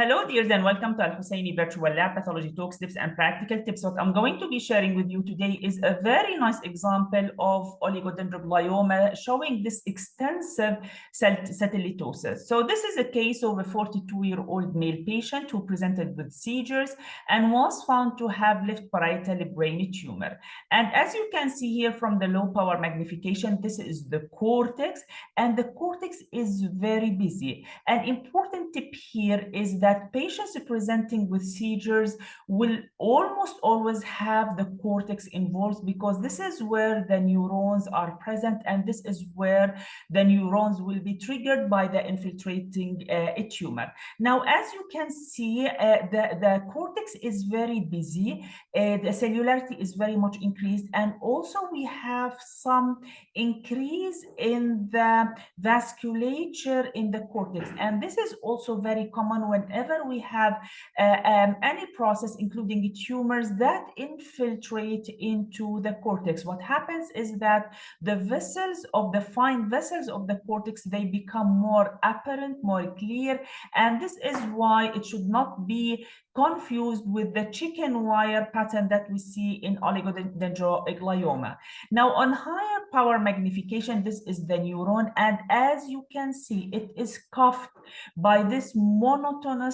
Hello, dears, and welcome to Al-Hussaini Virtual Lab Pathology Talks, Tips, and Practical Tips. What I'm going to be sharing with you today is a very nice example of oligodendroglioma showing this extensive satellitosis. So this is a case of a 42-year-old male patient who presented with seizures and was found to have left parietal brain tumor. And as you can see here from the low power magnification, this is the cortex, and the cortex is very busy. An important tip here is that patients presenting with seizures will almost always have the cortex involved, because this is where the neurons are present, and this is where the neurons will be triggered by the infiltrating tumor. Now, as you can see, the cortex is very busy, the cellularity is very much increased, and also we have some increase in the vasculature in the cortex. And this is also very common whenever we have any process, including tumors that infiltrate into the cortex. What happens is that the vessels of the fine vessels of the cortex, they become more apparent, more clear, and this is why it should not be confused with the chicken wire pattern that we see in oligodendroglioma. Now, on higher power magnification, this is the neuron, and as you can see, it is cuffed by this monotonous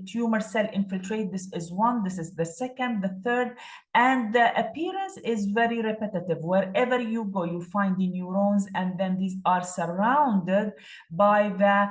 tumor cell infiltrate. This is one, this is the second, the third, and the appearance is very repetitive. Wherever you go, you find the neurons, and then these are surrounded by the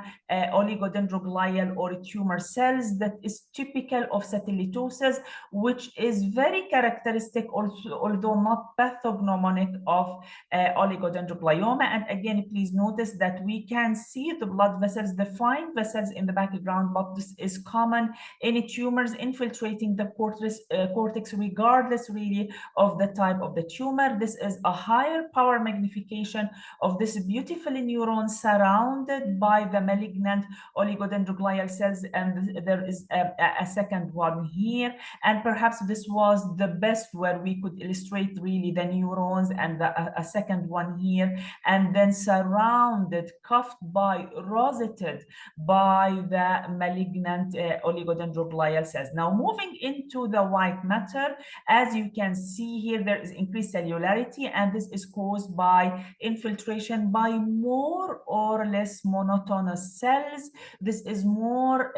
oligodendroglial or tumor cells. That is typical of satellitosis, which is very characteristic, also, although not pathognomonic, of oligodendroglioma. And again, please notice that we can see the blood vessels, the fine vessels in the background, but this is common in tumors infiltrating the cortex, regardless really of the type of the tumor. This is a higher power magnification of this beautiful neuron surrounded by the malignant oligodendroglial cells, and there is a second one here, and perhaps this was the best where we could illustrate really the neurons, and a second one here, and then surrounded, cuffed by, roseted by the malignant oligodendroglial cells. Now, moving into the white matter, as you can see here, there is increased cellularity, and this is caused by infiltration by more or less monotonous cells. This is more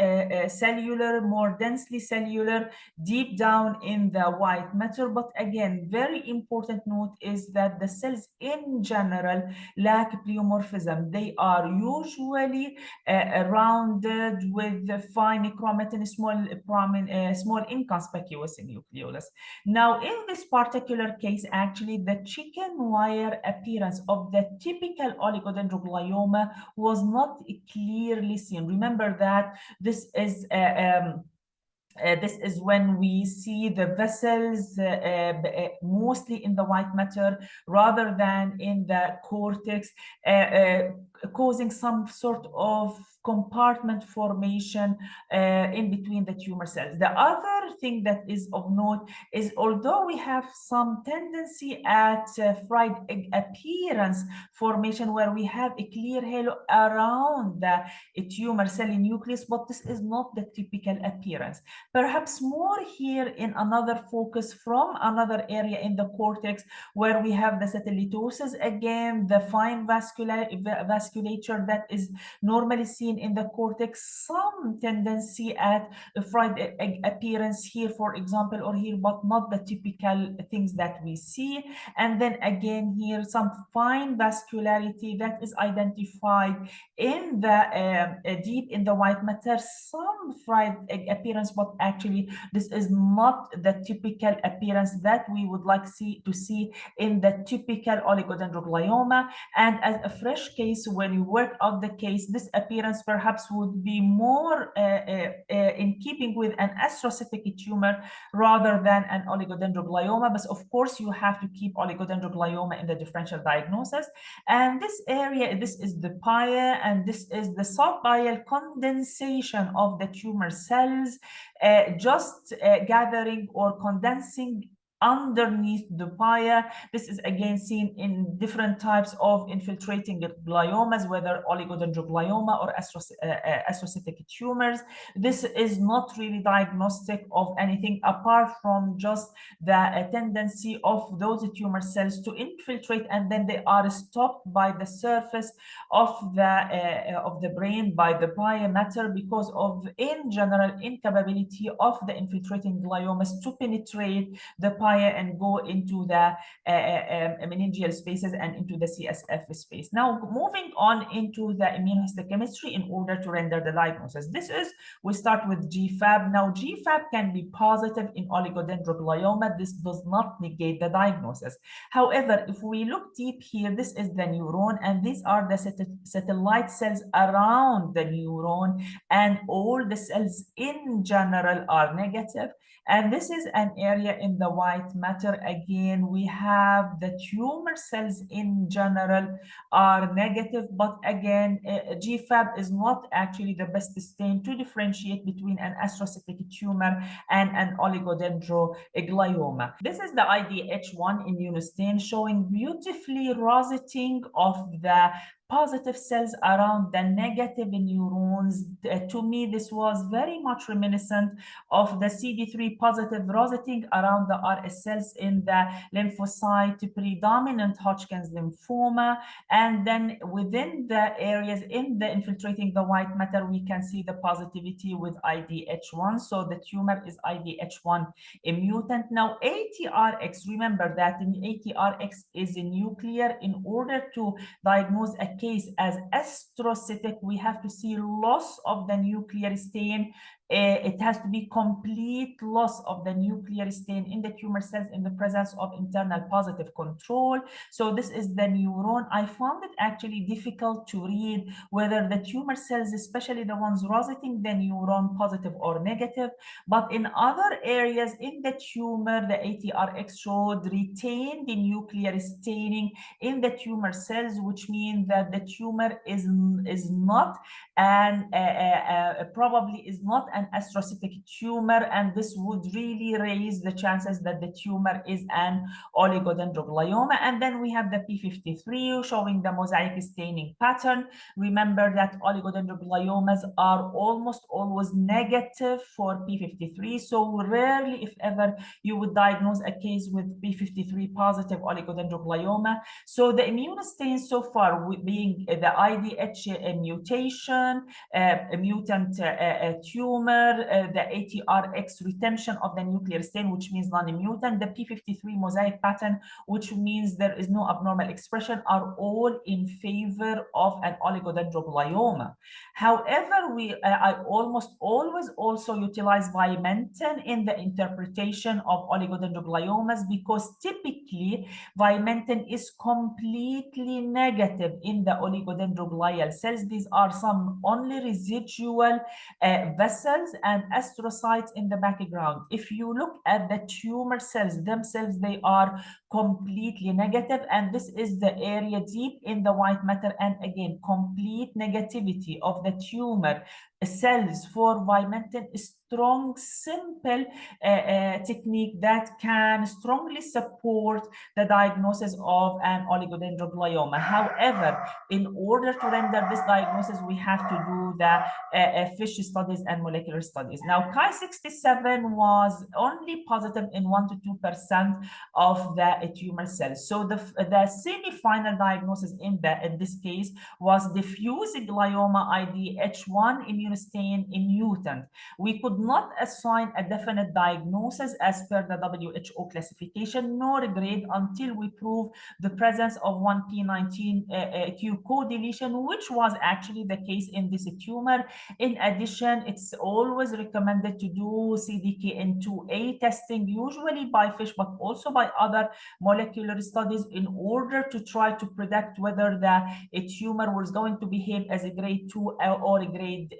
cellular, more densely cellular, deep down in the white matter. But again, very important note is that the cells in general lack pleomorphism. They are usually rounded with the fine chromatin, small inconspicuous nucleolus. Now, in this particular case, actually, the chicken wire appearance of the typical oligodendroglioma was not clearly seen. Remember that this is when we see the vessels mostly in the white matter rather than in the cortex, causing some sort of compartment formation in between the tumor cells. The other thing that is of note is, although we have some tendency at fried egg appearance formation where we have a clear halo around the tumor cell nucleus, but this is not the typical appearance. Perhaps more here in another focus from another area in the cortex where we have the satellitosis, again, the fine vasculature that is normally seen in the cortex, some tendency at a fried egg appearance here, for example, or here, but not the typical things that we see. And then again here, some fine vascularity that is identified in the deep in the white matter, some fried egg appearance, but actually this is not the typical appearance that we would like to see in the typical oligodendroglioma. And as a fresh case, when you work out the case, this appearance perhaps would be more in keeping with an astrocytic tumor rather than an oligodendroglioma. But of course, you have to keep oligodendroglioma in the differential diagnosis. And this area, this is the pia, and this is the subial condensation of the tumor cells, just gathering or condensing underneath the pia. This is again seen in different types of infiltrating gliomas, whether oligodendroglioma or astrocytic tumors. This is not really diagnostic of anything apart from just the tendency of those tumor cells to infiltrate, and then they are stopped by the surface of the brain, by the pia matter, because of, in general, incapability of the infiltrating gliomas to penetrate the pia and go into the meningeal spaces and into the CSF space. Now, moving on into the immunohistochemistry in order to render the diagnosis. We start with GFAP. Now, GFAP can be positive in oligodendroglioma. This does not negate the diagnosis. However, if we look deep here, this is the neuron, and these are the satellite cells around the neuron, and all the cells in general are negative. And this is an area in the white matter. Again, we have the tumor cells in general are negative, but again, GFAP is not actually the best stain to differentiate between an astrocytic tumor and an oligodendroglioma. This is the IDH1 immunostain showing beautifully roseting of the positive cells around the negative neurons. To me, this was very much reminiscent of the CD3 positive roseting around the RS cells in the lymphocyte predominant Hodgkin's lymphoma. And then within the areas in the infiltrating the white matter, we can see the positivity with IDH1. So the tumor is IDH1 mutant. Now, ATRX, remember that in ATRX is a nuclear. In order to diagnose a case as astrocytic, we have to see loss of the nuclear stain. It has to be complete loss of the nuclear stain in the tumor cells in the presence of internal positive control. So this is the neuron. I found it actually difficult to read whether the tumor cells, especially the ones roseting the neuron, positive or negative. But in other areas in the tumor, the ATRX showed retained the nuclear staining in the tumor cells, which means that the tumor is not and probably is not an astrocytic tumor, and this would really raise the chances that the tumor is an oligodendroglioma. And then we have the P53 showing the mosaic staining pattern. Remember that oligodendrogliomas are almost always negative for P53, so rarely, if ever, you would diagnose a case with P53 positive oligodendroglioma. So the immunostain so far being the IDH mutation, a mutant tumor, the ATRX retention of the nuclear stain, which means non-mutant, the P53 mosaic pattern, which means there is no abnormal expression, are all in favor of an oligodendroglioma. However, I almost always also utilize Vimentin in the interpretation of oligodendrogliomas, because typically Vimentin is completely negative in the oligodendroglial cells. These are some only residual vessels and astrocytes in the background. If you look at the tumor cells themselves, they are completely negative, and this is the area deep in the white matter, and again, complete negativity of the tumor cells for Vimentin is strong, simple technique that can strongly support the diagnosis of an oligodendroglioma. However, in order to render this diagnosis, we have to do the fish studies and molecular studies. Now, Ki-67 was only positive in 1 to 2% of the tumor cells. So the semi-final diagnosis in this case was diffuse glioma IDH1 immunostain mutant. We could not assign a definite diagnosis as per the WHO classification nor grade until we prove the presence of 1p19q codeletion, which was actually the case in this tumor. In addition, it's always recommended to do CDKN2A testing, usually by fish, but also by other molecular studies, in order to try to predict whether the tumor was going to behave as a grade 2 or a grade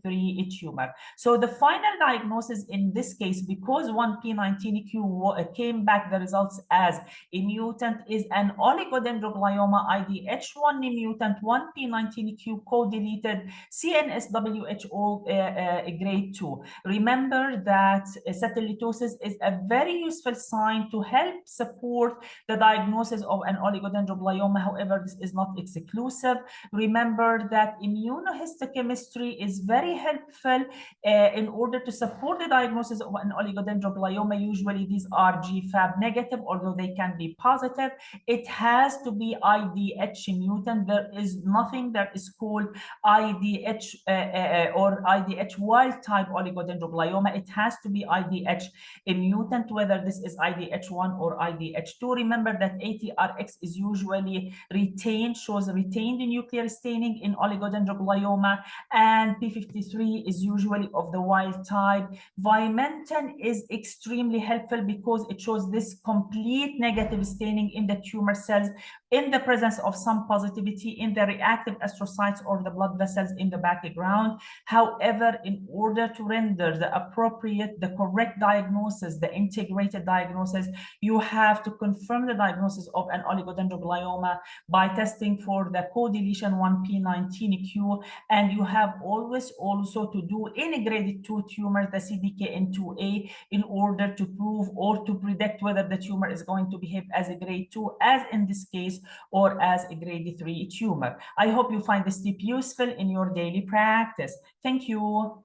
3 tumor. So the final diagnosis in this case, because 1p19q came back the results as a mutant, is an oligodendroglioma IDH1 mutant 1p19q co-deleted CNS WHO grade 2. Remember that satellitosis is a very useful sign to help support the diagnosis of an oligodendroglioma. However, this is not exclusive. Remember that immunohistochemistry is very helpful in order to support the diagnosis of an oligodendroglioma. Usually these are GFAP negative, although they can be positive. It has to be IDH mutant. There is nothing that is called IDH or IDH wild-type oligodendroglioma. It has to be IDH mutant, whether this is IDH1 or IDH2. Remember that ATRX is usually retained, shows retained nuclear staining in oligodendroglioma, and P53 is usually of the wild type. Vimentin is extremely helpful because it shows this complete negative staining in the tumor cells in the presence of some positivity in the reactive astrocytes or the blood vessels in the background. However, in order to render the correct diagnosis, the integrated diagnosis, you have to confirm the diagnosis of an oligodendroglioma by testing for the codeletion 1p19q, and you have always also to do in grade 2 tumors the CDKN2A in order to prove or to predict whether the tumor is going to behave as a grade 2, as in this case, or as a grade 3 tumor. I hope you find this tip useful in your daily practice. Thank you.